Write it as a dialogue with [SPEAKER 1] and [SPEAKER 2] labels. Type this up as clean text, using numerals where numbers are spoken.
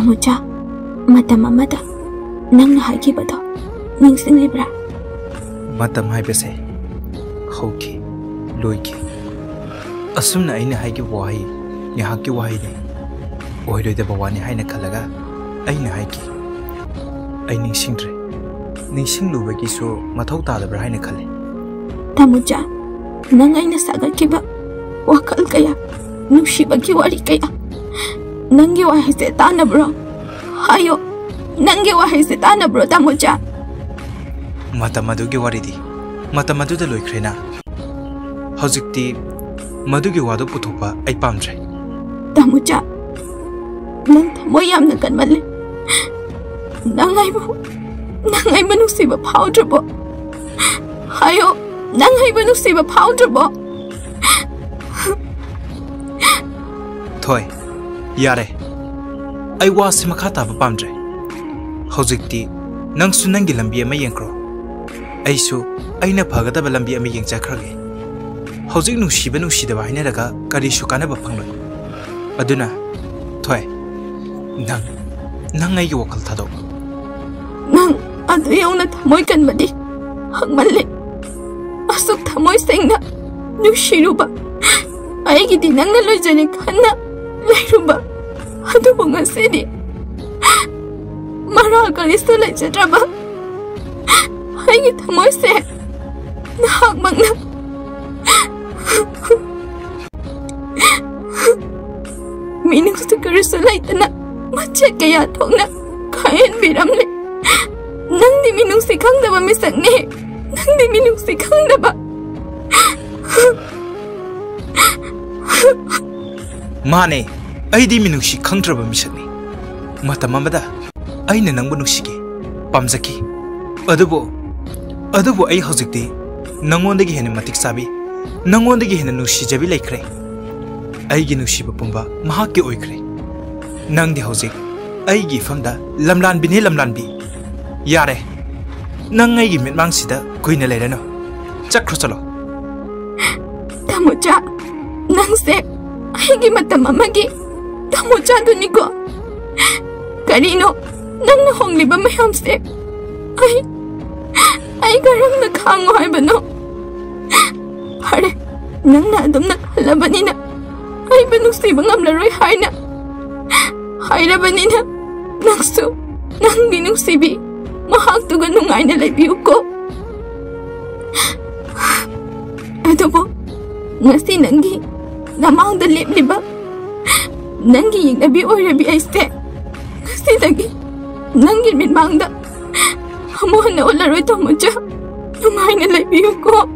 [SPEAKER 1] Tamucha, matam amada, nang haikibado, ningsinglibra.
[SPEAKER 2] Matam haibase, hauki, loiki. Asumna aina haiki wahi, yahaki wahi ne. Oido de bawani haina kalaga, aina haiki. Ai ningsingdre. Ningsinglubagi so mathau tadabra haina khale.
[SPEAKER 1] Tamucha, nang aina sagatkiba, wakal kaya, nushibagi wari kaya. Nangi wahi se tana bro. Hayo, nangi wahi se tana bro Tamucha.
[SPEAKER 2] Matamadugi waridi. Matamaduda loikrena. Hojikti madugi wadu putupa ai pamjre.
[SPEAKER 1] Tamucha, nang thamoy yamna kanmale. Nangai ba nusiba phaudrabo. Hayo, nangai ba nusiba phaudrabo.
[SPEAKER 2] Thoi. Yare, I was Makata Pamdre. Hojikti, Nang Sunangi Lambia Mayankro. I so, I napagata Lambia Mayang Jakrage. Hojik no Shibanu Shida Vaineraga, Karishukana Panglo. Aduna, Toy, Nang I Yokal Tado.
[SPEAKER 1] Nang, Adriana Tamoikan Madi, Hangmale. Asuk Tamoy Sanga, Nushiruba. I get in Analogenik Hana. Lairuba, adubo ngasidi. Maragal isto laijadraba. Haigi thamoy se nahagmagna. Minung sa kariso laitana macha kaya thongna kain biramle. Nang di minung sikang daba misakne. Nang di minung sikang daba.
[SPEAKER 2] Mane, I di minushi contraba mishani. Matamamada, I nanangbo nushiki, Pamzaki. Adubo, I hozikti, Nangon the Henematic Sabi, Nangon the Henanushi Jabi Lakre. I ginushi Pumba, Mahaki oikre. Nang the hozik, I give from the Lamlan Bini Lamlanbi. Yare, Nang I give Mangsida, Queen Elerano. Chakrosalo.
[SPEAKER 1] Tamucha, Nang se. Higi matamamagi, Tamucha dunigo. Karino, nang nahongli ba mayamse? Ay garang nakhango ay bano. Pare, nang naadam nakalabanina. Ay banusi bang amlaroy hayna. Hayra banina, nangsu, nang ginusibi, mahagtugan nung ay nalaibiyo ko. Ato po, ngasi nanggi. Namang dalip liba. Nanggi yung nabi o rabi ay ste. Kasi lagi. Nanggi minmang da. Hamuhan na ularoy Tamucha. Numahay na labiyo ko.